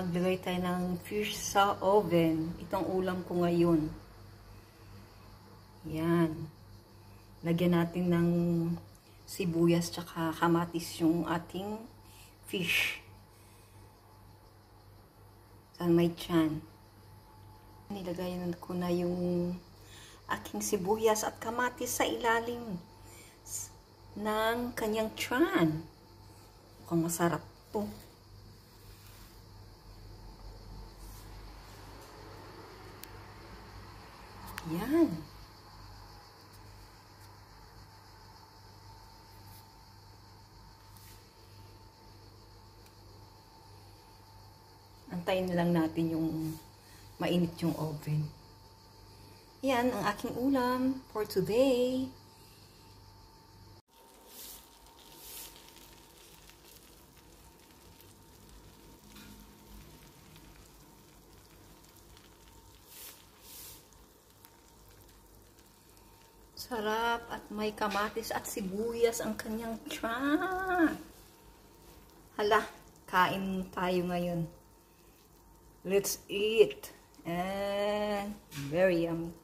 Maglagay tayo ng fish sa oven. Itong ulam ko ngayon. Yan. Lagyan natin ng sibuyas tsaka kamatis yung ating fish. Saan may tiyan. Nilagayan ko na yung aking sibuyas at kamatis sa ilalim ng kanyang tiyan. Mukhang masarap to. Yan. Antayin lang natin yung mainit yung oven. Yan ang aking ulam for today. Sarap at may kamatis at sibuyas ang kanyang tiyan. Hala, kain tayo ngayon. Let's eat. And very yummy.